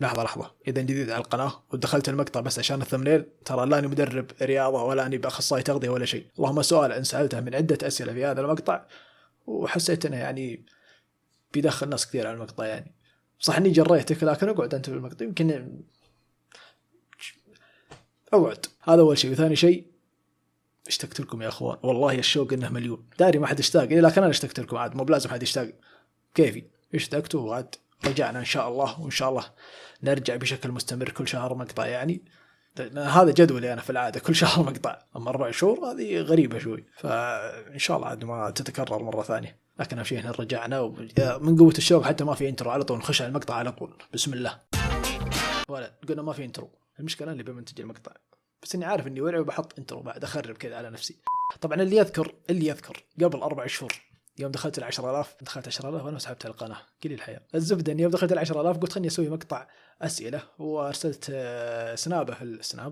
لحظة، إذا جديد على القناة ودخلت المقطع بس عشان الثمنيل، ترى لا أني مدرب رياضة ولا أني بأخصائي تغذية ولا شيء. اللهم سؤال أن سألته من عدة أسئلة في هذا المقطع وحسيت أنه يعني بيدخل ناس كثير على المقطع. يعني صح أني جريتك، لكن أقعد أنت في المقطع يمكن أقعد. هذا أول شيء. وثاني شيء، اشتقت لكم يا أخوان، والله الشوق إنه مليون. داري ما حد اشتاق لي، لكن أنا اشتقت لكم عاد، مو بلازم حد يشتاق. كيفي اشتقتوا وعاد رجعنا إن شاء الله، وإن شاء الله نرجع بشكل مستمر كل شهر مقطع. يعني هذا جدولي أنا في العادة، كل شهر مقطع. أما 4 شهور هذه غريبة شوي، فإن شاء الله عاد ما تتكرر مرة ثانية. لكن أهم شيء إحنا رجعنا من قوة الشوق، حتى ما في انترو، على طول نخش على المقطع على طول بسم الله. ولا قلنا ما في انترو، المشكلة اللي بمنتج المقطع، بس إني عارف إني ورع وبحط انترو بعد أخرب كذا على نفسي. طبعا اللي يذكر قبل 4 شهور يوم دخلت 10,000 دخلت 10,000 وأنا سحبت القناة. قليل الحياة. الزبدة إني يوم دخلت 10,000 قلت خلني أسوي مقطع أسئلة، وأرسلت سنابة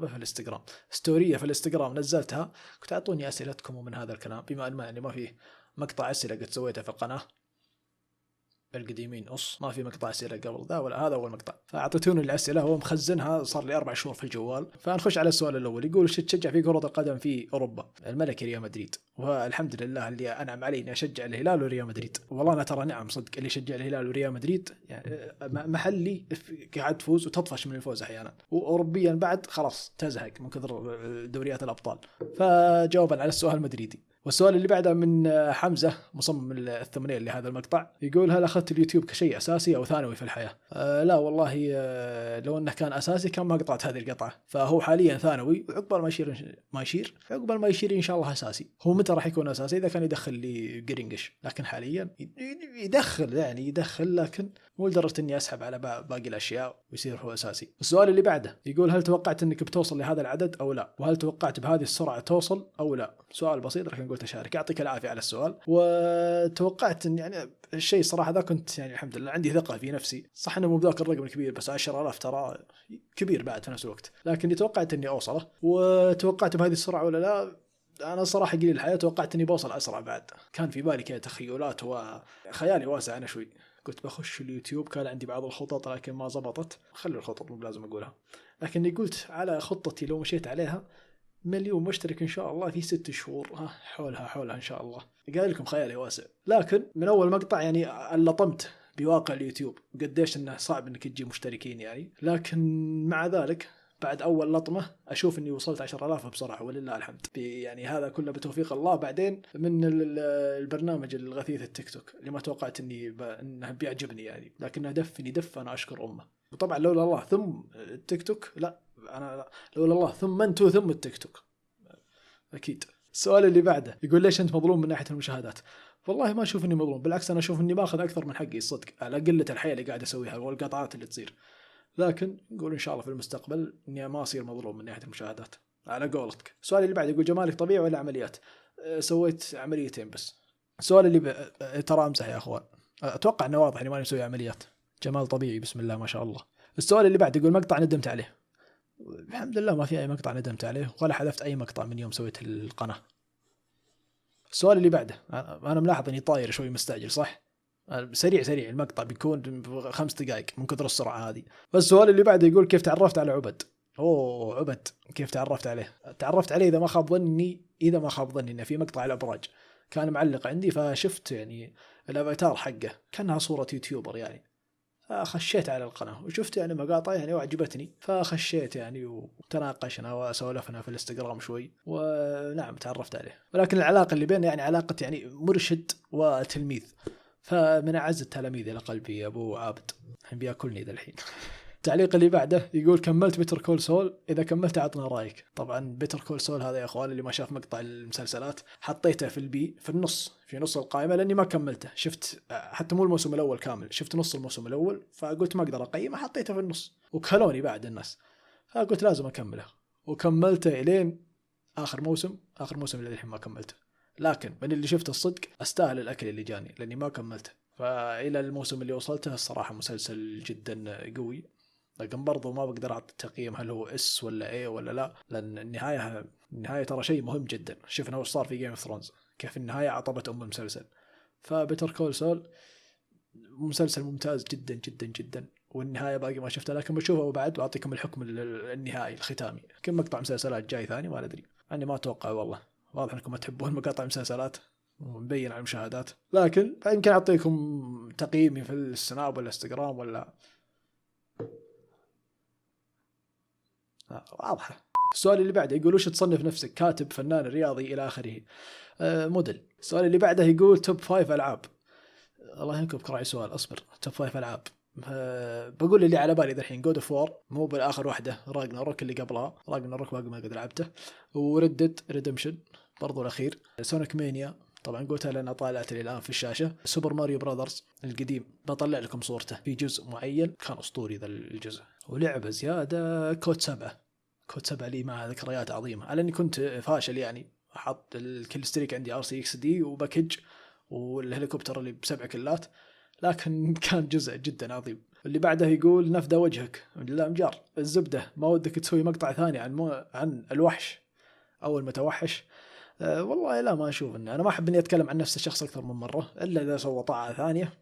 في الانستغرام، ستورية في الانستغرام نزلتها، كنت أعطوني أسئلتكم ومن هذا الكلام. بما أن ما فيه مقطع أسئلة قد سويته في القناة القديمين، ما في مقطع أسئلة قبل ذا ولا هذا أول مقطع، فأعطيتوني الأسئلة هو مخزنها صار لي 4 شهور في الجوال. فنخش على السؤال الأول، يقول وش تشجع في كرة القدم في أوروبا؟ الملكي ريال مدريد، والحمد لله اللي أنعم علي إني أشجع الهلال وريال مدريد. والله أنا ترى نعم صدق، اللي يشجع الهلال وريال مدريد يعني محلي قاعد تفوز وتطفش من الفوز أحيانا، وأوروبيا بعد خلاص تزهق من كثر دوريات الأبطال. فجوابا على السؤال مدريدي. والسؤال اللي بعده من حمزة مصمم الثمنيل لهذا المقطع، يقول هل أخذت اليوتيوب كشيء أساسي أو ثانوي في الحياة؟ لا والله، لو أنه كان أساسي كان ما قطعت هذه القطعة. فهو حاليا ثانوي، وعقبال عقبال ما يشير إن شاء الله أساسي. هو متى راح يكون أساسي؟ إذا كان يدخل لي قرينجش، لكن حاليا يدخل لكن مو لدرجة إني أسحب على باقي الأشياء ويصير هو أساسي. السؤال اللي بعده يقول هل توقعت إنك بتوصل لهذا العدد أو لا؟ وهل توقعت بهذه السرعة توصل أو لا؟ سؤال بسيط لكن قلت أشارك. يعطيك العافية على السؤال. وتوقعت إن يعني الشيء صراحة ذا كنت يعني الحمد لله عندي ثقة في نفسي، صح إنه مو بذاك الرقم الكبير، بس 10,000 ترى كبير بعد في نفس الوقت، لكن توقعت إني أوصله. وتوقعت بهذه السرعة ولا لا؟ أنا صراحة قليل الحياة توقعت إني بوصل أسرع. بعد كان في بالي كذا تخيلات وخيالي واسع أنا شوي. كنت بخش اليوتيوب، كان عندي بعض الخطط لكن ما زبطت. خلوا الخطط مو لازم أقولها، لكني قلت على خطتي لو مشيت عليها 1,000,000 مشترك إن شاء الله في 6 شهور، حولها إن شاء الله. قال لكم خيالي واسع، لكن من أول مقطع يعني اللطمت بواقع اليوتيوب قديش إنه صعب إنك تجيب مشتركين يعني. لكن مع ذلك بعد أول لطمة أشوف إني وصلت 10,000 بصراحة ولله الحمد. يعني هذا كله بتوفيق الله. بعدين من البرنامج الغثيث التيك توك اللي ما توقعت إنه بيعجبني يعني، لكنه دف أنا أشكر أمه. وطبعا لولا الله ثم التيك توك، لا أنا لولا الله ثم أنتو ثم التيك توك أكيد. السؤال اللي بعده يقول ليش أنت مظلوم من ناحية المشاهدات؟ والله ما أشوف إني مظلوم، بالعكس أنا أشوف إني باخذ أكثر من حقي الصدق على قلة الحياة اللي قاعد أسويها والقطعات اللي تصير. لكن نقول إن شاء الله في المستقبل إني ما أصير مظلوم من ناحية المشاهدات على قولتك. السؤال اللي بعده يقول جمالك طبيعي ولا عمليات؟ سويت عمليتين بس. السؤال اللي ترى أمزح يا أخوان، أتوقع أنه واضح إني ما مسوي عمليات. جمال طبيعي بسم الله ما شاء الله. السؤال اللي بعده يقول مقطع ندمت عليه؟ الحمد لله ما في أي مقطع ندمت عليه، ولا حذفت أي مقطع من يوم سويت القناة. السؤال اللي بعده، أنا ملاحظ إني طاير شوي مستعجل صح؟ سريع المقطع بيكون 5 دقائق من كثر السرعة هذه. فالسؤال اللي بعده يقول كيف تعرفت على عبد؟ عبد كيف تعرفت عليه؟ تعرفت عليه إذا ما خاب ظني إنه في مقطع الأبراج كان معلق عندي، فشفت يعني الأفاتار حقه كانها صورة يوتيوبر يعني، فخشيت على القناة وشفت يعني مقاطع يعني وعجبتني، فخشيت يعني وتناقشنا وسولفنا في الانستغرام شوي، ونعم تعرفت عليه. ولكن العلاقة اللي بيننا يعني علاقة يعني مرشد وتلميذ، فمن أعز التلاميذ إلى قلبي يا أبو عابد، بياكلني ذا الحين. التعليق اللي بعده يقول كملت بيتر كول سول؟ إذا كملت عطنا رأيك. طبعا بيتر كول سول هذا يا أخوان اللي ما شاف مقطع المسلسلات حطيته في نص القائمة لأني ما كملته. شفت حتى مو الموسم الأول كامل، شفت نص الموسم الأول، فقلت ما أقدر أقيمه حطيته في النص، وكلوني بعد الناس، فقلت لازم أكمله وكملته إلين آخر موسم اللي الحين ما كملته. لكن من اللي شفت الصدق أستاهل الأكل اللي جاني لأني ما كملته. فإلى الموسم اللي وصلته الصراحة مسلسل جدا قوي، لكن برضو ما بقدر أعطي تقييم هل هو اس ولا ايه ولا لا، لأن النهاية ترى شيء مهم جدا. شفنا وش صار في جيم اوف ثرونز، كيف النهاية عطبت المسلسل. فبيتر كول سول مسلسل ممتاز جدا جدا جدا، والنهايه باقي ما شفتها، لكن بشوفها وبعد واعطيكم الحكم النهائي الختامي. كم مقطع مسلسلات جاي ثاني ما ندري، اني ما اتوقع والله، واضح انكم ما تحبون مقاطع مسلسلات ومبين على المشاهدات، لكن يمكن اعطيكم تقييمي في السناب ولا انستغرام ولا واضحه. السؤال اللي بعده يقول وش تصنف نفسك، كاتب، فنان، رياضي، الى اخره. موديل. السؤال اللي بعده يقول توب 5 العاب. الله يهنكم بكراعي سؤال، اصبر. توب 5 العاب. بقول اللي على بالي الحين جود اوف وور، مو بالاخر واحده، راجناروك اللي قبلها، راجناروك باقي ما قد لعبته، وردد ريدمشن برضو الاخير، سونيك مانيا طبعا قلتها لان طالعت لي الان في الشاشه، سوبر ماريو براذرز القديم بطلع لكم صورته في جزء معين كان اسطوري ذا الجزء، ولعبه زياده كود 7. كود 7 لي مع ذكريات عظيمه، على اني كنت فاشل يعني، احط الكل ستريك عندي RCXD وباكج والهليكوبتر اللي ب7 كلات، لكن كان جزء جدا عظيم. اللي بعده يقول نفذ وجهك لا مجار، الزبده ما ودك تسوي مقطع ثاني عن الوحش او المتوحش؟ والله لا، ما اشوف انا ما احب اني اتكلم عن نفس الشخص اكثر من مره، الا اذا سوى طاعه ثانيه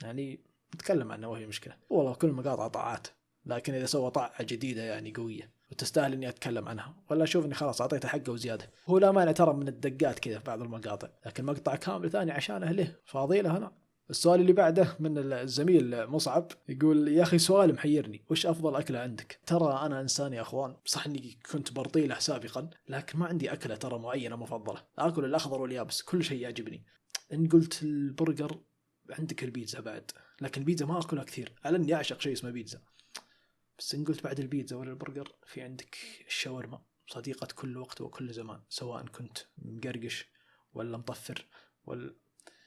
يعني نتكلم عنه وهي مشكله. والله كل مقاطع طاعات، لكن اذا سوى طاعه جديده يعني قويه وتستاهل اني اتكلم عنها، ولا اشوف اني خلاص اعطيته حقه وزياده. هو لا مانع ترى من الدقات كذا في بعض المقاطع، لكن مقطع كامل ثاني عشانه له فاضي له انا. السؤال اللي بعده من الزميل مصعب يقول يا اخي سؤال محيرني، وش افضل اكله عندك؟ ترى انا انسان يا اخوان، صح اني كنت برطيله سابقا، لكن ما عندي اكله ترى معينه مفضله، اكل الاخضر واليابس كل شيء يعجبني. ان قلت البرجر عندك البيتزا بعد، لكن البيتزا ما اكلها كثير على اني اعشق شيء اسمه بيتزا، بس إن قلت بعد البيتزا ولا البرجر في عندك الشاورما، صديقة كل وقت وكل زمان، سواء كنت مقرقش ولا مطفر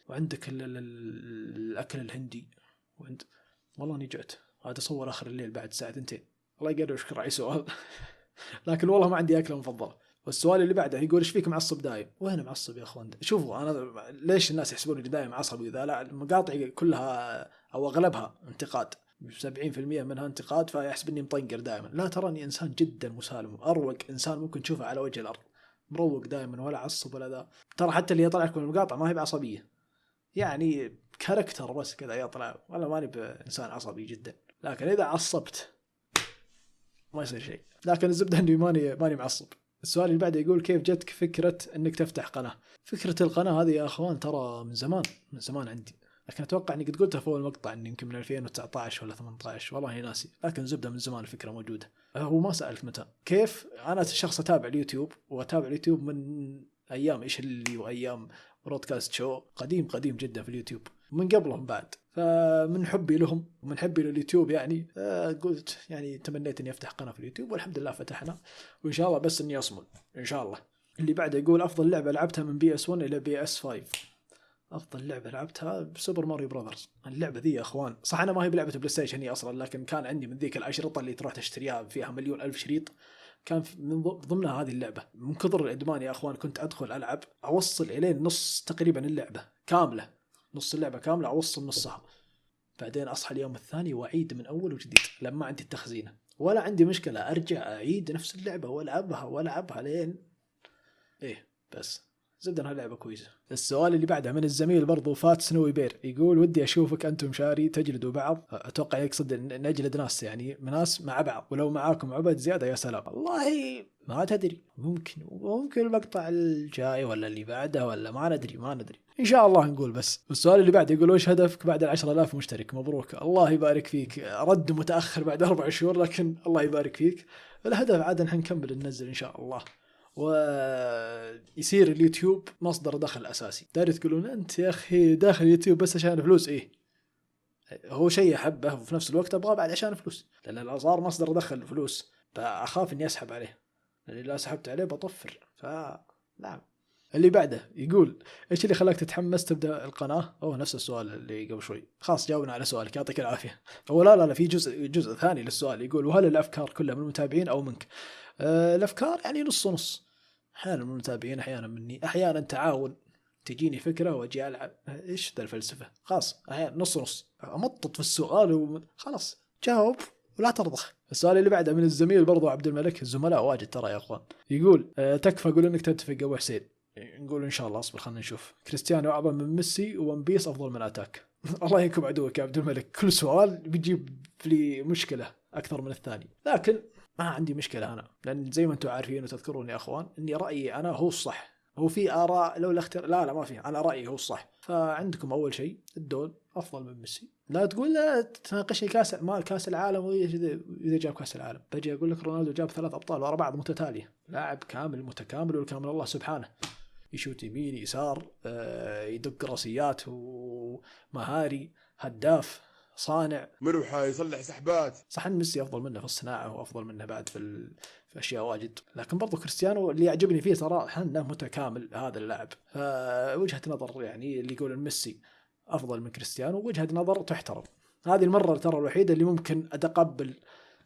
وعندك الأكل الهندي والله اني جعت، هذا صور آخر الليل بعد الساعة 2. الله يقدر وشكر على سؤال لكن والله ما عندي أكلة مفضلة. والسؤال اللي بعده يقول ايش فيك معصب دايم؟ وين معصب يا اخوان؟ شوفوا انا ليش الناس يحسبوني دايم عصبي؟ اذا لا المقاطع كلها او اغلبها انتقاد، 70% منها انتقاد، فيحسب اني مطنقر دائما. لا تراني انسان جدا مسالم، اروق انسان ممكن تشوفه على وجه الارض، مروق دائما ولا عصب ولا ذا. ترى حتى اللي يطلع لكم المقاطع ما هي بعصبيه، يعني كاركتر بس كذا يطلع، ولا ماني بانسان عصبي جدا، لكن اذا عصبت ما يصير شيء. لكن الزبده اني ماني معصب. السؤال اللي بعده يقول كيف جتك فكره انك تفتح قناه؟ فكره القناه هذه يا اخوان ترى من زمان عندي، لكن اتوقع اني قد قلتها في اول مقطع اني يمكن من 2019 ولا 18 والله ناسي، لكن زبده من زمان الفكره موجوده. هو ما سالت متى كيف، انا شخص اتابع اليوتيوب، واتابع اليوتيوب من ايام ايش اللي وايام برودكاست شو قديم جدا في اليوتيوب، من قبلهم بعد، فمن حبي لهم ومن حبي لليوتيوب يعني قلت يعني تمنيت اني افتح قناه في اليوتيوب، والحمد لله فتحنا، وان شاء الله بس اني اصمل ان شاء الله. اللي بعده يقول افضل لعبه لعبتها من PS1 الى PS5. افضل لعبه لعبتها سوبر ماريو براذرز. اللعبه ذي يا اخوان صح انا ما هي بلعبه بلاي ستيشن هي اصلا، لكن كان عندي من ذيك الاشرطه اللي تروح تشتريها فيها مليون الف شريط، كان من ضمنها هذه اللعبه. من كثر الادمان يا اخوان كنت ادخل العب اوصل الين نص تقريبا اللعبه كامله، نص اللعبه كامله اوصل نصها، بعدين اصحى اليوم الثاني واعيد من اول وجديد لما عندي التخزينه، ولا عندي مشكله ارجع اعيد نفس اللعبه والعبها لين بس زبدنا لعبة كويسة. السؤال اللي بعده من الزميل برضو فات سنوي بير يقول ودي أشوفك أنتم شاري تجلدوا بعض، أتوقع يقصد نجلد ناس يعني ناس مع بعض، ولو معاكم عبد زيادة يا سلام. والله ما تدري، ممكن المقطع الجاي ولا اللي بعده ولا ما ندري إن شاء الله نقول. بس السؤال اللي بعده يقول وش هدفك بعد 10,000 مشترك؟ مبروك الله يبارك فيك، رد متأخر بعد 4 شهور لكن الله يبارك فيك. الهدف عاد نكمل ننزل إن شاء الله، ويصير اليوتيوب مصدر دخل أساسي. داري تقولون أنت يا أخي داخل اليوتيوب بس عشان فلوس، هو شيء أحبه وفي نفس الوقت أبغاه بعد عشان فلوس، لأن لو صار مصدر دخل فلوس فأخاف إني أسحب عليه، لأن لا سحبت عليه بطفر. نعم. اللي بعده يقول إيش اللي خلاك تتحمس تبدأ القناة؟ نفس السؤال اللي قبل شوي، خلاص جاوبنا على سؤالك يعطيك العافية. لا في جزء ثاني للسؤال يقول وهل الأفكار كلها من المتابعين أو منك؟ الأفكار يعني نص، أحيانا من المتابعين أحيانا مني، أحيانا تعاون، تجيني فكرة وأجي ألعب إيش ذا الفلسفة، خلاص أحيانا نص أمطط في السؤال وخلاص جاوب ولا ترضخ. السؤال اللي بعده من الزميل برضو عبد الملك، الزملاء واجد ترى يا أخوان، يقول تكفى أقول إنك تتفق أبو حسين؟ نقول إن شاء الله، أصبر خلنا نشوف. كريستيانو أعظم من ميسي وون بيس أفضل من أتاك. الله ينكب عدوك يا عبد الملك، كل سؤال بيجيب لي مشكلة أكثر من الثاني. لكن ما عندي مشكلة أنا، لأن زي ما أنتم عارفين وتذكرون يا أخوان أني رأيي أنا هو الصح. هو في آراء لو لا ما في، أنا رأيي هو الصح. فعندكم أول شيء الدول أفضل من ميسي. لا تقول لا تناقشني كاس العالم إذا جاب كاس العالم بجي أقول لك رونالدو جاب 3 أبطال ورا بعض متتالية، لاعب كامل متكامل والكامل الله سبحانه، يشوت يمين يسار، يدق راسيات ومهاري، هداف، صانع، مروحة، يصلح سحبات. صح ان ميسي افضل منه في الصناعه وافضل منه بعد في اشياء واجد، لكن برضو كريستيانو اللي يعجبني فيه ترى انه متكامل هذا اللاعب. فوجهه نظر يعني اللي يقول ان ميسي افضل من كريستيانو وجهه نظر تحترم. هذه المره ترى الوحيده اللي ممكن اتقبل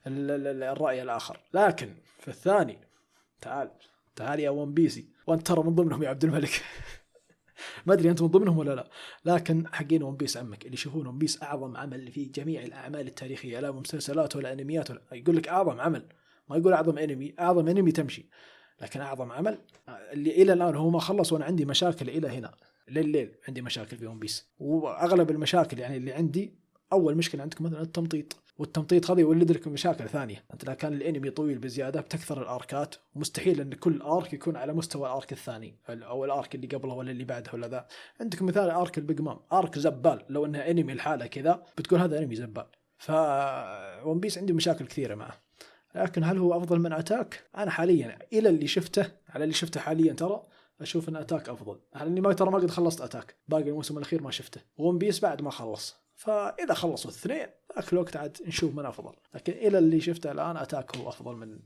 الراي الاخر. لكن في الثاني تعال يا ون بيسي، وانت ترى من ضمنهم يا عبد الملك. ما ادري انت من ضمنهم ولا لا، لكن حقين ون بيس عمك اللي يشوفون ون بيس اعظم عمل في جميع الاعمال التاريخيه، لا مسلسلات ولا انميات يقول لك اعظم عمل، ما يقول اعظم انمي تمشي، لكن اعظم عمل اللي الى الان هو ما خلص، وانا عندي مشاكل الى هنا لليل، عندي مشاكل في ون بيس. واغلب المشاكل يعني اللي عندي، اول مشكله عندك مثلا التمطيط، والتمطيط هذا يولد لك مشاكل ثانيه. انت لو كان الانمي طويل بزياده بتكثر الاركات، ومستحيل ان كل ارك يكون على مستوى الارك الثاني او الارك اللي قبله ولا اللي بعده ولا ذا. عندك مثال ارك البيج مام، ارك زبال، لو انه انمي الحاله كذا بتقول هذا انمي زبال. ف ون بيس عندي مشاكل كثيره معه. لكن هل هو افضل من اتاك؟ انا حاليا الى اللي شفته حاليا ترى اشوف ان اتاك افضل، لاني ما قد خلصت اتاك، باقي الموسم الاخير ما شفته، ون بيس بعد ما خلص. فاذا خلصوا الاثنين ذاك الوقت عاد نشوف من افضل، لكن الى اللي شفته الان اتاك هو افضل من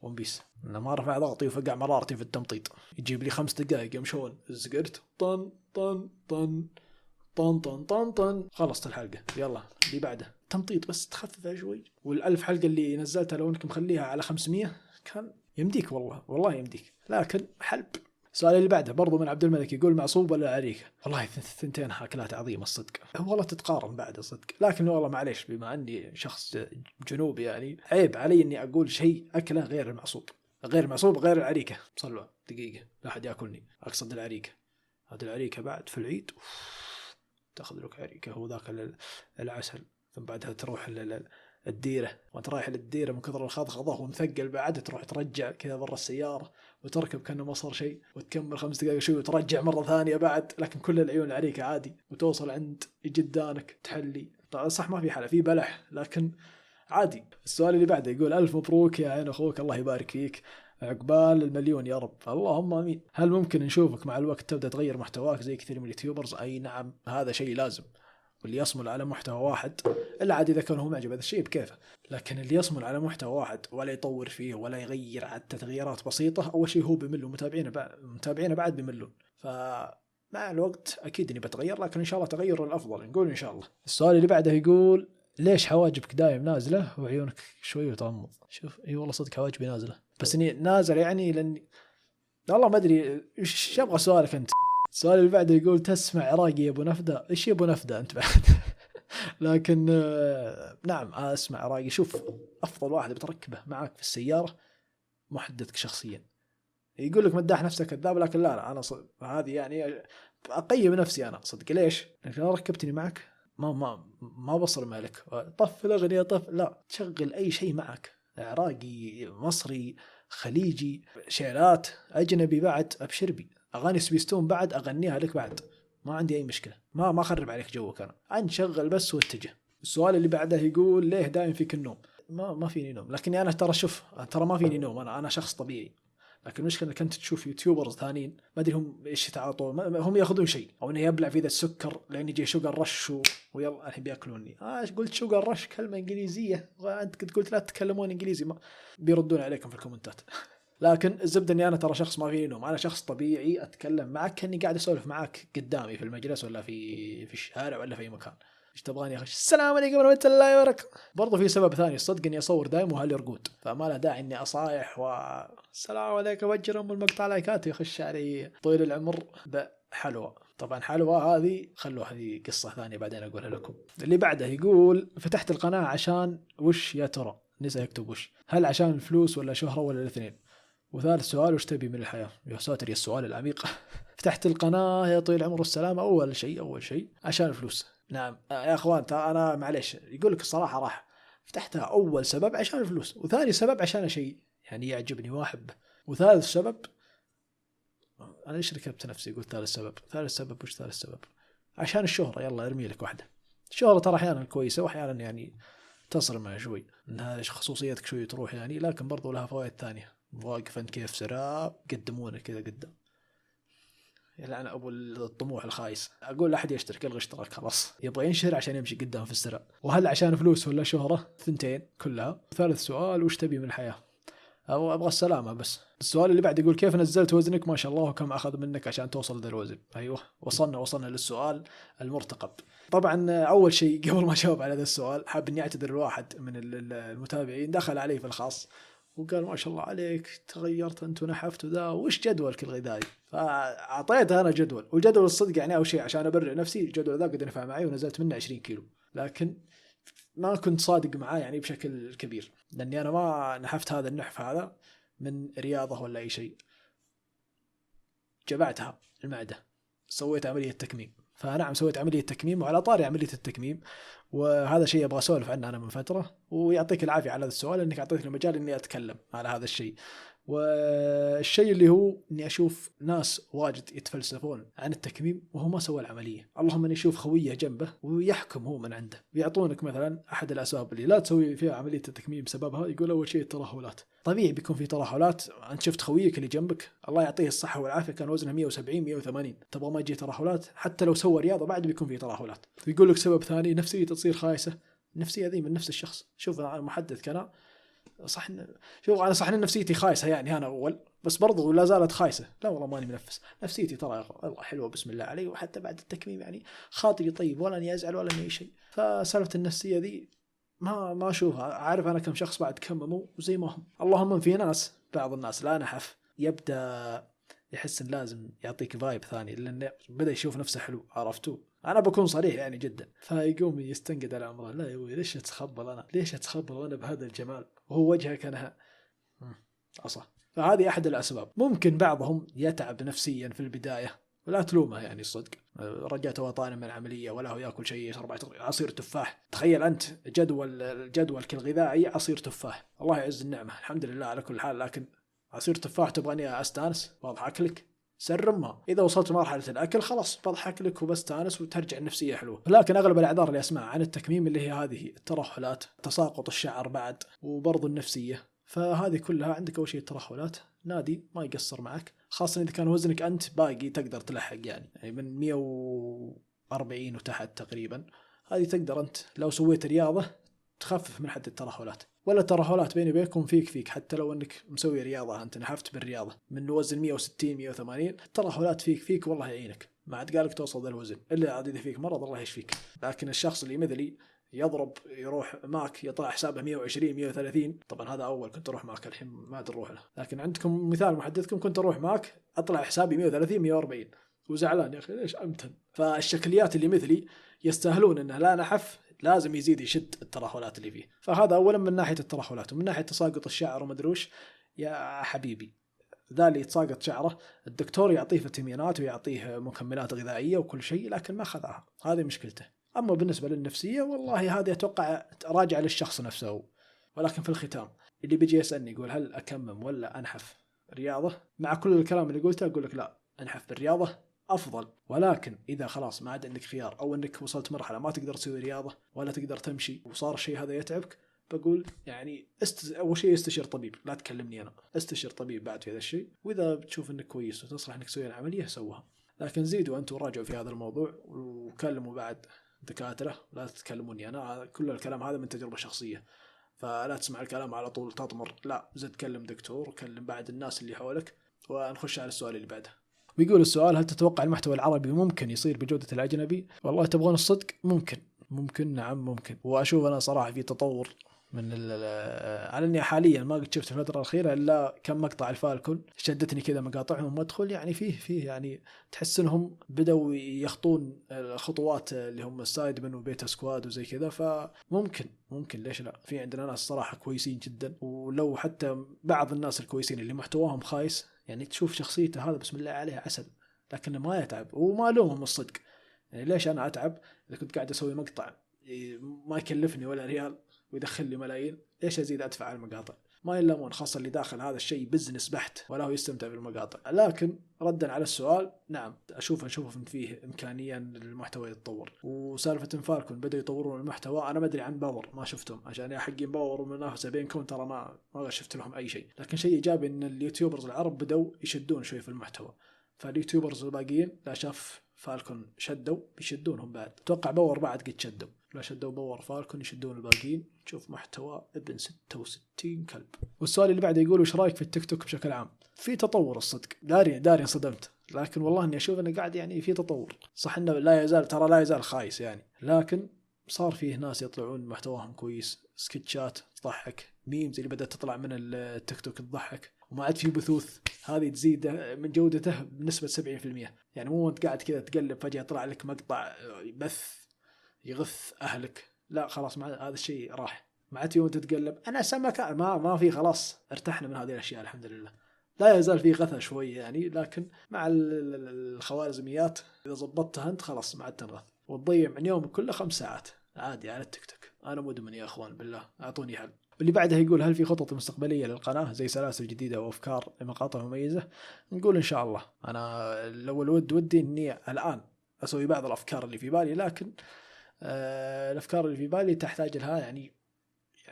ون بيس. انا ما رفع ضغطي وفقع مرارتي في التمطيط، يجيب لي 5 دقائق يمشون الزقرت طن طن طن طن طن طن طن، خلصت الحلقه يلا اللي بعده تمطيط بس تخففها شوي. وال1000 حلقه اللي نزلتها لو انك مخليها على 500 كان يمديك، والله يمديك، لكن حلب. السؤال اللي بعده برضو من عبد الملك، يقول معصوب ولا عريكة؟ والله الثنتين اكلات عظيمه الصدق، والله تتقارن بعد الصدق، لكن والله معليش بما اني شخص جنوبي يعني عيب علي اني اقول شيء اكله غير المعصوب، غير العريكه. صلوا دقيقه لا احد ياكلني، اقصد العريكه. هذه العريكه بعد في العيد تاخذ لك عريكه، هو ذاك العسل، ثم بعدها تروح الديره، وانت رايح للديره من كثر الخضخضه ومثقل بعد، تروح ترجع كذا برا السياره وتركب كانه ما صار شيء، وتكمل 5 دقائق شوي وترجع مره ثانيه بعد، لكن كل العيون العريكه عادي، وتوصل عند جدانك تحلي. طبعا صح ما في حلا، في بلح لكن عادي. السؤال اللي بعده يقول 1000 مبروك يا عين اخوك، الله يبارك فيك، عقبال المليون يا رب، اللهم امين. هل ممكن نشوفك مع الوقت تبدا تغير محتواك زي كثير من اليوتيوبرز؟ اي نعم، هذا شيء لازم، واللي يصمل على محتوى واحد الا عاد اذا كان هو معجب هذا الشيء بكيفه، لكن اللي يصمل على محتوى واحد ولا يطور فيه ولا يغير حتى تغييرات بسيطه، اول شيء هو بيمل، متابعينه بعد بيملون. فمع الوقت اكيد اني بتغير، لكن ان شاء الله تغير الافضل، نقول ان شاء الله. السؤال اللي بعده يقول ليش حواجبك دايم نازله وعيونك شوي وتغمض؟ شوف اي والله صدق حواجبي نازله، بس اني نازل يعني لاني والله ما ادري ايش يبغى سؤالك انت. السؤال اللي بعده يقول تسمع عراقي يا ابو نفده؟ ايش يا ابو نفده انت بعد؟ لكن نعم اسمع عراقي. شوف افضل واحد بتركبه معك في السياره محدثك شخصيا، يقول لك مداح نفسك كذاب، لكن لا انا هذه يعني اقيم نفسي انا صدق. ليش؟ لكن لو ركبتني معك ما بصر مالك طف الاغنيه طف، لا تشغل اي شيء معك، عراقي مصري خليجي شيلات اجنبي بعد ابشر بي، اغاني سبيستون بعد اغنيها لك بعد، ما عندي اي مشكله، ما اخرب عليك جوك، انا انشغل بس واتجه. السؤال اللي بعده يقول ليه دايم فيك النوم؟ ما فيني نوم، لكني انا ترى ما فيني نوم، انا شخص طبيعي، لكن المشكله انك انت تشوف يوتيوبرز ثانيين ما ادري هم ايش يتعاطون، هم ياخذون شيء او انه يبلع في ذا السكر لان يجي شوغر رش ويلا الحين بياكلوني. قلت شوغر رش كلمه انجليزيه، وانت كنت قلت لا تتكلمون انجليزي، ما بيردون عليكم في الكومنتات. لكن الزبده اني انا ترى شخص ما فيني نوم، انا شخص طبيعي اتكلم معك كاني قاعد اسولف معك قدامي في المجلس ولا في الشارع ولا في اي مكان. ايش تبغاني اخش السلام عليكم ورحمه الله وبركاته؟ برضو في سبب ثاني الصدق اني اصور دايم وهالي رقود، فما له داعي اني اصايح والسلام عليكم وجر ام المقطع لايكات يخش علي طويل العمر بحلوه. طبعا حلوه هذه خلوها، هذه قصه ثانيه بعدين اقولها لكم. اللي بعده يقول فتحت القناه عشان وش يا ترى؟ نسى يكتب وش، هل عشان الفلوس ولا شهره ولا الاثنين؟ وثالث سؤال وش تبي من الحياه؟ يا ساتر يا السؤال العميق. فتحت القناه يا طويل العمر والسلامه، اول شيء عشان الفلوس، نعم يا اخوان انا معليش، يقول لك الصراحه راح فتحتها اول سبب عشان الفلوس، وثاني سبب عشان شيء يعني يعجبني واحبه، وثالث سبب انا ايش ركبت نفسي قلت ثالث سبب وش ثالث سبب؟ عشان الشهره. يلا ارمي لك واحده. الشهره ترى احيانا كويسه واحيانا يعني تصرم شوي، انها خصوصيتك شوي تروح يعني، لكن برضو لها فوائد ثانيه. واقف انت كيف سراب قدمونا كذا قدام، يلعن ابو الطموح الخايس. اقول لاحد يشترك الغي اشتراك خلاص، يبغى ينشر عشان يمشي قدام في السراب. وهل عشان فلوس ولا شهره؟ ثنتين كلها. ثالث سؤال وش تبي من الحياه؟ أو أبغى السلامة بس. السؤال اللي بعد يقول كيف نزلت وزنك ما شاء الله وكم أخذ منك عشان توصل ذا الوزن؟ أيوه وصلنا للسؤال المرتقب. طبعا أول شيء قبل ما أجاوب على هذا السؤال حاب إني أعتذر الواحد من المتابعين دخل علي في الخاص وقال ما شاء الله عليك تغيرت أنت ونحفت وذا وش جدولك الغذائي؟ فأعطيته أنا جدول، والجدول الصدق يعني أول شيء عشان أبرر نفسي الجدول ذا قد نفع معي ونزلت منه 20 كيلو، لكن ما كنت صادق معاه يعني بشكل كبير، لأني أنا ما نحفت هذا النحف هذا من رياضة ولا أي شيء. جمعتها المعدة، سويت عملية تكميم. فنعم سويت عملية تكميم، وعلى طاري عملية التكميم وهذا شيء أبغى أسولف عنه أنا من فترة، ويعطيك العافية على هذا السؤال أنك أعطيتني المجال أني أتكلم على هذا الشيء. والشيء اللي هو اني اشوف ناس واجد يتفلسفون عن التكميم وهو ما سوى العمليه، اللهم اني اشوف خويه جنبه ويحكم هو من عنده، ويعطونك مثلا احد الاسباب اللي لا تسوي فيها عمليه التكميم بسببها، يقول اول شيء الترهلات. طبيعي بيكون في ترهلات، انت شفت خويك اللي جنبك الله يعطيه الصحه والعافيه كان وزنه 170 180، تبغى ما يجي ترهلات؟ حتى لو سوى رياضه بعد بيكون في ترهلات. ويقول لك سبب ثاني نفسيته تصير خايسه. النفسيه ذي من نفس الشخص. شوف انا محدث كان صح، شوف انا صح ان نفسيتي خايسه يعني انا اول، بس برضو لا زالت خايسه. لا والله ماني منفس، نفسيتي ترى والله حلوه بسم الله علي، وحتى بعد التكميم يعني خاطري طيب ولا اني ازعل ولا اني اي شيء. فسالفه النفسيه ذي ما اشوفها. عارف انا كم شخص بعد كمموا وزي ما هم. اللهم في ناس، بعض الناس لا نحف يبدا يحس ان لازم يعطيك فايب ثاني لانه بدا يشوف نفسه حلو، عرفتوا؟ انا بكون صريح يعني جدا. فيقوم يستنقد على عمره، لا يا ابوي ليش اتخبل انا؟ ليش اتخبل وانا بهذا الجمال وهو وجهك انا عصا؟ فهذه احد الاسباب. ممكن بعضهم يتعب نفسيا في البدايه ولا تلومه يعني الصدق، رجعته طالع من العمليه ولا هو ياكل شيء، يشرب عصير تفاح. تخيل انت جدولك الغذائي عصير تفاح، الله يعز النعمه الحمد لله على كل حال، لكن عصير تفاح تبغاني استانس واضحك لك؟ سرمها. اذا وصلت مرحله الاكل خلاص بضحك لك وبستانس وترجع النفسيه حلوه. لكن اغلب الاعذار اللي اسمعها عن التكميم اللي هي هذه الترهلات، تساقط الشعر بعد، وبرضو النفسيه. فهذه كلها عندك اول شيء الترهلات. نادي ما يقصر معك، خاصه اذا كان وزنك انت باقي تقدر تلحق يعني من 140 وتحت تقريبا، هذه تقدر انت لو سويت رياضه تخفف من حد الترهلات. ولا ترهلات بيني وبينكم فيك حتى لو انك مسوي رياضه، انت نحفت بالرياضه من وزن 160 180، الترهلات فيك والله يعينك، ما عاد قالك توصل ذا الوزن الا عاد اذا فيك مرض الله يشفيك. لكن الشخص اللي مثلي يضرب يروح معك يطلع حسابه 120 130، طبعا هذا اول كنت اروح معك، الحين ما ادري اروح له، لكن عندكم مثال محدثكم كنت اروح معك اطلع حسابي 130 140 وزعلان يا اخي ليش امتن. فالشكليات اللي مثلي يستاهلون انه لا نحف لازم يزيد يشد الترهلات اللي فيه. فهذا اولا من ناحيه الترهلات. ومن ناحيه تساقط الشعر ومدروش يا حبيبي، ذا اللي يتساقط شعره الدكتور يعطيه فيتامينات ويعطيه مكملات غذائيه وكل شيء، لكن ما خذها، هذه مشكلته. اما بالنسبه للنفسيه والله هذه اتوقع راجع للشخص نفسه. ولكن في الختام اللي بيجي يسالني يقول هل اكمم ولا انحف رياضه، مع كل الكلام اللي قلته اقول لك لا، انحف بالرياضه افضل. ولكن اذا خلاص ما عاد عندك خيار، او انك وصلت مرحله ما تقدر تسوي رياضه ولا تقدر تمشي وصار الشيء هذا يتعبك، بقول يعني اول شيء استشير طبيب، لا تكلمني انا، استشير طبيب بعد في هذا الشيء، واذا بتشوف انك كويس وتصلح انك تسوي العمليه سوها. لكن زيدوا انتم راجعوا في هذا الموضوع وكلموا بعد دكاتره، لا تكلموني انا، كل الكلام هذا من تجربه شخصيه، فلا تسمع الكلام على طول تطمر، لا زد كلم دكتور وكلم بعد الناس اللي حولك. ونخش على السؤال اللي بعده. ويقول السؤال هل تتوقع المحتوى العربي ممكن يصير بجودة الأجنبي؟ والله تبغون الصدق ممكن نعم ممكن. وأشوف أنا صراحة في تطور من على اني حاليا ما قد شفت الفتره الاخيره الا كم مقطع الفالكون شدتني كذا مقاطعهم وادخل يعني فيه يعني تحس انهم بدأوا يخطون الخطوات اللي هم السايد من وبيتا سكواد وزي كذا. فممكن ليش لا، في عندنا ناس صراحه كويسين جدا، ولو حتى بعض الناس الكويسين اللي محتواهم خايس يعني تشوف شخصيته هذا بسم الله عليه عسل، لكنه ما يتعب وما لومهم الصدق. يعني ليش انا اتعب اذا كنت قاعد اسوي مقطع ما يكلفني ولا ريال ويدخل لي ملايين؟ ليش ازيد ادفع على المقاطع؟ ما يلامون، خاصة اللي داخل هذا الشيء بزنس بحت ولا هو يستمتع بالمقاطع. لكن ردا على السؤال، نعم اشوف ان فيه امكانيه ان المحتوى يتطور. وسالفه ان فالكون بدأوا يطورون المحتوى، انا ما ادري عن باور، ما شفتهم عشان حقين باور ومنافسه بينكم، ترى ما شفت لهم اي شيء. لكن شيء ايجابي ان اليوتيوبرز العرب بدأوا يشدون شوي في المحتوى، فاليوتيوبرز الباقيين لا شاف فالكون شدوا بيشدونهم بعد. اتوقع باور بعد قد شدوا، لا شدوا باور فالكون يشدون الباقيين. تشوف محتوى ابن 66 كلب. والسؤال اللي بعده يقول وش رايك في التيك توك بشكل عام؟ في تطور الصدق، داري انصدمت، لكن والله اني اشوف انه قاعد يعني في تطور. صح انه لا يزال خايس يعني، لكن صار فيه ناس يطلعون محتواهم كويس، سكتشات تضحك، ميمز اللي بدأت تطلع من التيك توك تضحك، وما عاد في بثوث هذه تزيد من جودته بنسبة 70%. يعني مو انت قاعد كذا تقلب فجأة يطلع لك مقطع بث يغث اهلك، لا خلاص هذا الشيء راح. ما عاد وانت تتقلب انا سمك، ما في، خلاص ارتحنا من هذه الاشياء الحمد لله. لا يزال في غثى شوي يعني، لكن مع الخوارزميات اذا ضبطتها انت خلاص ما عاد تنغث، وتضيع من يومك كله 5 ساعات عادي على التيك توك. انا مدمن يا اخوان بالله، اعطوني حل. واللي بعدها يقول هل في خطط مستقبليه للقناه زي سلاسل جديده وافكار لمقاطع مميزه؟ نقول ان شاء الله. انا لو ودي اني الان اسوي بعض الافكار اللي في بالي، لكن الافكار اللي في بالي تحتاج لها يعني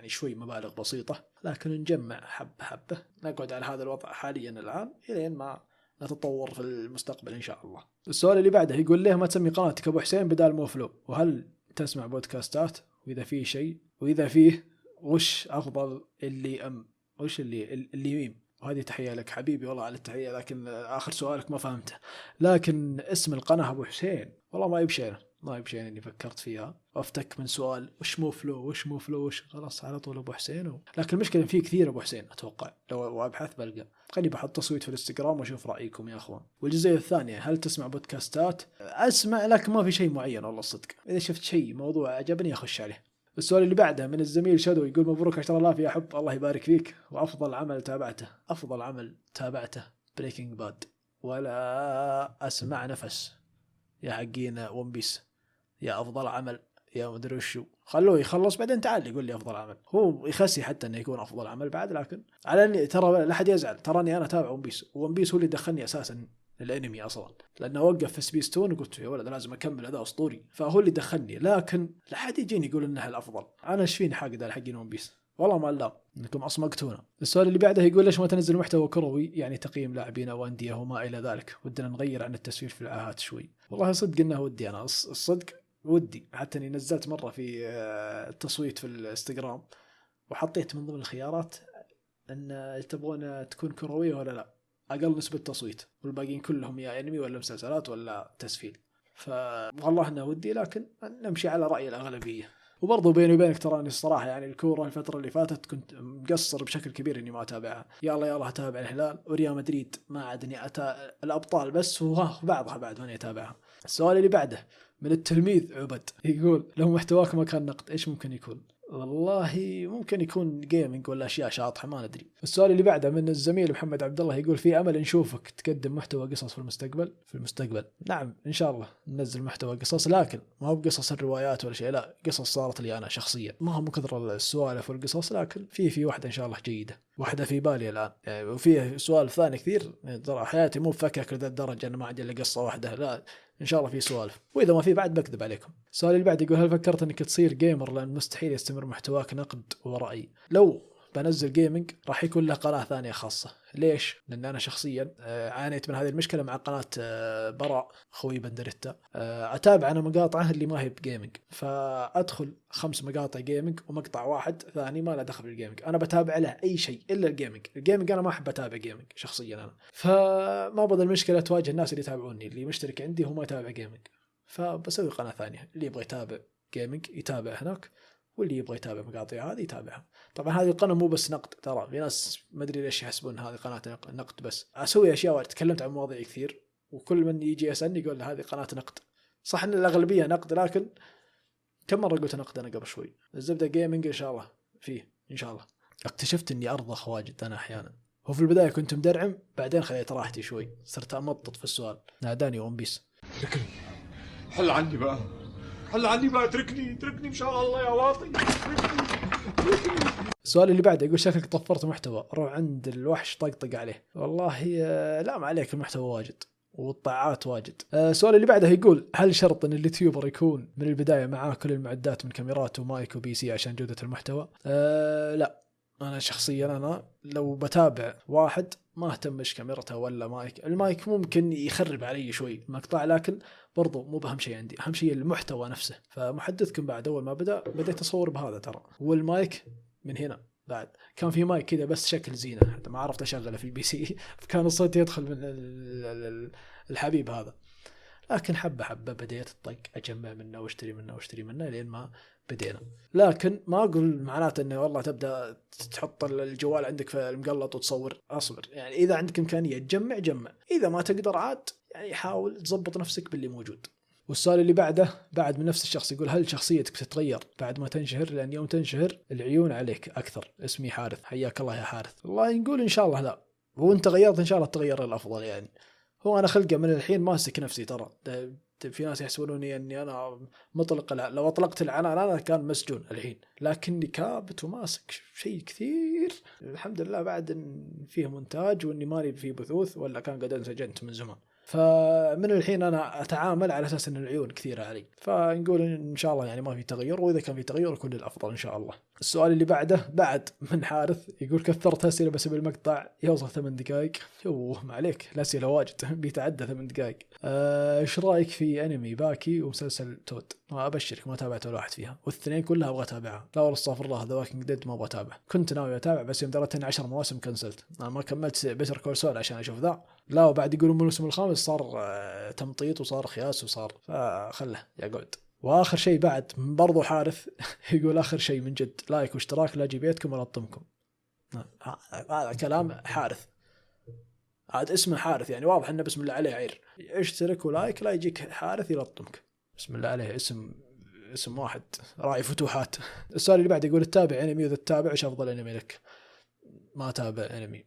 شوي مبالغ بسيطه، لكن نجمع حبه نقعد على هذا الوضع حاليا الان الين ما نتطور في المستقبل ان شاء الله. السؤال اللي بعده يقول ليه ما تسمي قناتك ابو حسين بدال موفلو؟ وهل تسمع بودكاستات؟ واذا فيه شيء، واذا فيه وش افضل وش اللي ميم؟ وهذه تحيه لك حبيبي والله على التحيه، لكن اخر سؤالك ما فهمته. لكن اسم القناه ابو حسين والله ما يبشين اني فكرت فيها وافتك من سؤال وش مو فلو خلاص على طول ابو حسين لكن المشكله فيه كثير ابو حسين، اتوقع لو ابحث بلقى. خليني بحط تصويت في الانستغرام واشوف رايكم يا اخوان. والجزئيه الثانيه، هل تسمع بودكاستات؟ اسمع لكن ما في شيء معين والله الصدق، اذا شفت شيء موضوع عجبني اخش عليه. السؤال اللي بعده من الزميل شادو يقول مبروك 10,000 يا حب، الله يبارك فيك. وافضل عمل تابعته بريكنج باد، ولا اسمع نفس يا حقين ون بيس، يا افضل عمل يا مدري وشو. خلوه يخلص بعدين تعال يقول لي افضل عمل. هو يخسي حتى انه يكون افضل عمل بعد، لكن على اني ترى لا حد يزعل، تراني انا تابع ون بيس هو اللي دخلني اساسا الانمي اصلا، لانه وقف في سبيس تون وقلت يا ولد لازم اكمل، هذا اسطوري، فهو اللي دخلني. لكن لا حد يجيني يقول انه الافضل. انا ايش فيني حاقد على حقين ون بيس؟ والله ما لا انكم اصمقتونا. السؤال اللي بعده يقول ليش ما تنزل محتوى كروي، يعني تقييم لاعبين او انديه وما الى ذلك؟ ودنا نغير عن التسويف في العاهات شوي. والله صدق انه ودي، انا الصدق ودي، حتى اني نزلت مره في التصويت في الانستغرام وحطيت من ضمن الخيارات ان تبغون تكون كرويه ولا لا، اقل نسبه تصويت، والباقيين كلهم يا انمي ولا مسلسلات ولا تسفيل. فوالله انه ودي، لكن نمشي على راي الاغلبيه. وبرضو بيني وبينك تراني الصراحه يعني الكوره الفتره اللي فاتت كنت مقصر بشكل كبير اني ما اتابعها. يلا اتابع الهلال وريال مدريد، ما عادني الابطال بس وبعضها بعد ماني اتابعها. السؤال اللي بعده من التلميذ عبد يقول لو محتواك مكان نقد ايش ممكن يكون؟ والله ممكن يكون جيمنج ولا اشياء شاطحه ما ندري. السؤال اللي بعده من الزميل محمد عبد الله يقول في امل نشوفك تقدم محتوى قصص في المستقبل. نعم ان شاء الله ننزل محتوى قصص، لكن ما هو بقصص الروايات ولا شيء، لا قصص صارت لي انا شخصيا، ما هو كثر السوالف والقصص، لكن في واحده ان شاء الله جيده، واحده في بالي الان يعني. وفي سؤال ثاني كثير، ترى حياتي مو فكك لذا الدرجه انا ما عندي الا قصه واحده، لا ان شاء الله في سوالف، واذا ما في بعد بكذب عليكم. السؤال اللي بعد يقول هل فكرت انك تصير جيمر، لان مستحيل يستمر محتواك نقد ورأي؟ لو بنزل جيمنج راح يكون له قناة ثانية خاصة. ليش؟ لأن أنا شخصيا عانيت من هذه المشكلة مع قناة براء خوي بندريتا. أتابع أنا مقاطعه اللي ما هي بجيمنج، فأدخل 5 مقاطع جيمنج ومقطع واحد ثاني ما له دخل بالجيمنج، أنا بتابع له أي شيء إلا الجيمنج أنا ما أحب أتابع جيمنج شخصيا أنا، فما بدل المشكلة تواجه الناس اللي يتابعوني، اللي مشترك عندي هو ما يتابع جيمنج، فبسوي قناة ثانية، اللي يبغى يتابع جيمنج يتابع هناك، واللي يبغى يتابع مقاطع هذه يتابعها. طبعا هذه القناة مو بس نقد، ترى في ناس ما ادري ليش يحسبون هذه قناة نقد بس، اسوي اشياء تكلمت عن مواضيع كثير، وكل من يجي يسالني يقول هذه قناة نقد. صح ان الاغلبية نقد، لكن كم مرة قلت نقد انا قبل شوي. الزبدة جيمنج ان شاء الله فيه ان شاء الله. اكتشفت اني ارضخ واجد انا احيانا، هو في البداية كنت مدرعم، بعدين خليت راحتي شوي، صرت امطط في السؤال. ناداني ون بيس. حل عني بقى، حل عني بقى، اتركني ان شاء الله يا واطي. السؤال اللي بعده يقول شكلك طفرت محتوى، روح عند الوحش طقطق عليه. والله لا ما عليك، المحتوى واجد والطاعات واجد. السؤال اللي بعده يقول هل شرط ان اليوتيوبر يكون من البداية معاه كل المعدات من كاميرات ومايك وبي سي عشان جودة المحتوى؟ لا، انا شخصيا انا لو بتابع واحد ما اهتمش كاميرته ولا مايك. المايك ممكن يخرب علي شوي مقطع، لكن برضو مو بأهم شيء عندي، اهم شيء المحتوى نفسه. فمحدثكم بعد اول ما بديت اصور بهذا ترى، والمايك من هنا بعد كان في مايك كذا بس شكل زينة، حتى ما عرفت اشغله في البي سي فكان الصوت يدخل من الحبيب هذا. لكن حبة حبة بديت الطق أجمع منه واشتري منه لين ما بدينا. لكن ما أقول معناته أنه والله تبدأ تحط الجوال عندك في المقلط وتصور. أصبر، يعني إذا عندك إمكانية جمع، إذا ما تقدر عاد يعني حاول تضبط نفسك باللي موجود. والسؤال اللي بعده بعد من نفس الشخص يقول هل شخصيتك بتتغير بعد ما تنشهر؟ لأن يوم تنشهر العيون عليك أكثر. اسمي حارث، حياك الله يا حارث. والله نقول إن شاء الله لا، وانت غيرت إن شاء الله تغير الأفضل. يعني هو أنا خلقه من الحين ماسك نفسي ترى. في ناس يحسبونني أني أنا مطلق، لو أطلقت العنان أنا كان مسجون الحين، لكني كابت وماسك شيء كثير الحمد لله، بعد إن فيه مونتاج وإني ماني في بثوث ولا كان قد انسجنت من زمان. فمن الحين أنا أتعامل على أساس أن العيون كثيرة علي، فنقول إن شاء الله يعني ما في تغير، وإذا كان في تغير يكون للأفضل إن شاء الله. السؤال اللي بعده بعد من حارث يقول كثرت أسئلة بس بالمقطع يوصل 8 دقائق. يوه ما عليك، الأسئلة واجد بيتعدى 8 دقائق. إيش رأيك في أنمي باكي ومسلسل تود؟ ما أبشرك ما تابعت ولا واحد فيها، والثنين كلها أبغى أتابعها. لا والله استغفر الله، ذا واكينج ديد ما أبغى أتابع. كنت ناوي أتابع بس يوم درت 10 مواسم كنسلت. أنا ما كملت بيتر كول سول عشان أشوف ذا. لا وبعد يقولون من الموسم الخامس صار تمطيط وصار خياس وصار، فخله يقعد. واخر شيء بعد برضو حارث يقول اخر شيء من جد لايك واشتراك لا اجي بيتكم ولا اطمكم. هذا كلام حارث، عاد اسمه حارث يعني واضح انه بسم الله عليه عير. اشترك ولايك لا يجيك حارث يلطمك. بسم الله عليه، اسم واحد راعي فتوحات. السؤال اللي بعد يقول تتابع انمي؟ واذا تتابع ايش افضل انمي لك؟ ما تابع انمي،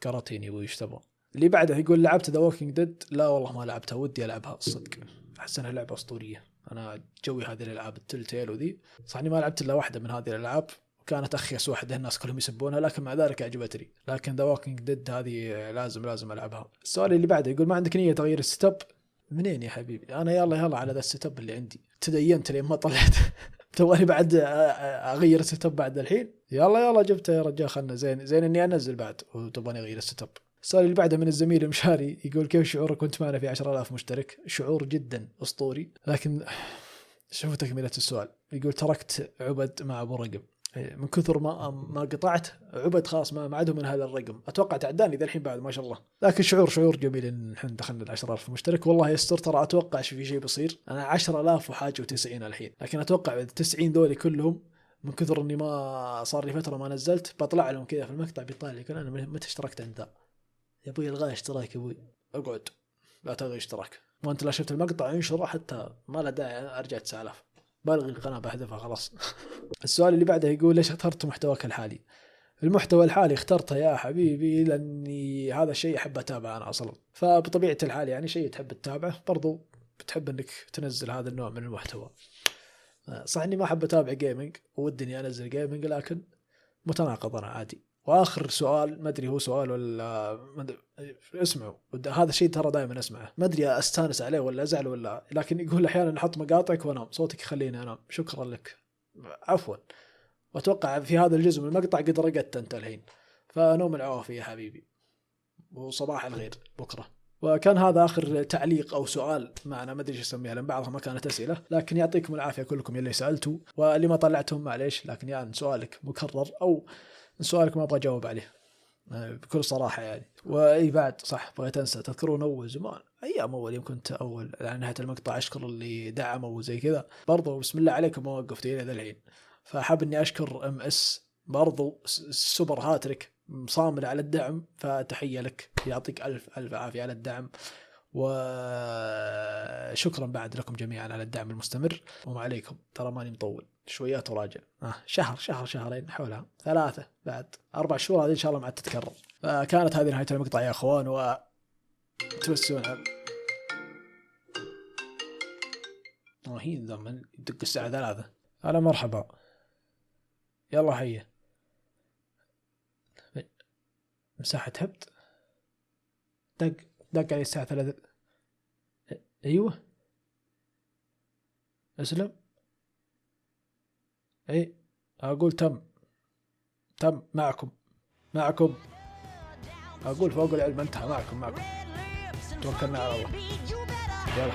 كراتيني ويش تبغى. اللي بعده يقول لعبت ذا ووكينج ديد؟ لا والله ما لعبتها، ودي العبها الصدق، احس انها لعبه اسطوريه. انا جوي هذه الالعاب التلتيل وذي، صح اني ما لعبت الا واحده من هذه الالعاب وكانت اخيس واحده الناس كلهم يسبونها، لكن مع ذلك عجبتني. لكن ذا ووكينج ديد هذه لازم العبها. السؤال اللي بعده يقول ما عندك نيه تغيير السيت اب؟ منين يا حبيبي، انا يلا على ذا السيت اب اللي عندي، تدينت لين ما طلعت تواني بعد اغير السيت اب بعد الحين؟ يلا جبته يا رجال، خلنا زين اني انزل بعد وتبغاني اغير السيت اب. السؤال اللي بعده من الزميل المشاري يقول كيف شعورك كنت معنا في 10,000 مشترك؟ شعور جدا اسطوري، لكن شوفوا تكملة السؤال. يقول تركت عبد مع ابو رقم من كثر ما قطعت عبد، خلاص ما عندهم من هذا الرقم. اتوقع تعداني ذا الحين بعد ما شاء الله، لكن شعور جميل ان احنا دخلنا 10,000 مشترك. والله يستر، ترى اتوقع في شيء بيصير. انا 10,000 وحاجه و90 الحين، لكن اتوقع 90 ذولي كلهم من كثر اني ما صار لي فتره ما نزلت بطلع لهم كذا في المقطع بيطلع لي يقول انا متى اشتركت عند ذا. يا ابوي الغاء اشتراك، يا ابوي اقعد لا تلغي اشتراك، وانت لا شفت المقطع انشره حتى ما له داعي ارجع 9000 بلغي القناه بحذفها خلاص. السؤال اللي بعده يقول ليش اخترت محتواك الحالي؟ المحتوى الحالي اخترته يا حبيبي لاني هذا الشيء احب اتابعه انا اصلا، فبطبيعه الحال يعني شيء تحب تتابعه برضو بتحب انك تنزل هذا النوع من المحتوى. صح اني ما احب اتابع جيمنج ودي اني انزل جيمنج، لكن متناقض انا عادي. واخر سؤال ما ادري هو سؤال ولا اسمعوا، هذا الشيء ترى دائما اسمعه، ما ادري استانس عليه ولا ازعل ولا، لكن يقول احيانا نحط مقاطعك وانام صوتك يخليني انام. شكرا لك، عفوا. واتوقع في هذا الجزء من المقطع قد رقدت انت الحين، فنوم العوافي يا حبيبي وصباح الخير بكره. وكان هذا آخر تعليق أو سؤال معنا، ما أدري إيش أسميها لأن بعضها ما كانت أسئلة، لكن يعطيكم العافية كلكم اللي سألتوا، واللي ما طلعتهم معليش، لكن يعني سؤالك مكرر أو سؤالك ما أبغى أجاوب عليه بكل صراحة يعني. وأي بعد صح بغيت أنسى، تذكرون أول زمان أيام أول يوم كنت أول على نهاية المقطع أشكر اللي دعموا وزي كذا برضو، بسم الله عليكم ما وقفت إلى ذا الحين. فحاب إني أشكر MS برضو السوبر هاتريك مصامل على الدعم، فتحية لك يعطيك ألف عافية على الدعم، وشكرا بعد لكم جميعا على الدعم المستمر. وما عليكم ترى ماني مطول شويات وراجع شهر شهرين حولها 3 بعد 4 شهور هذه إن شاء الله ما عاد تتكرر. فكانت هذه نهاية المقطع يا أخوان، وتمسون رهيب ذا، من يدق الساعة 3. هلا مرحبا، يلا هيا. مساحة هبت، دق علي الساعة 3. ايوه اسلم. اي اقول تم معكم اقول فوق العلم انتهى، معكم توكلنا على الله. يلا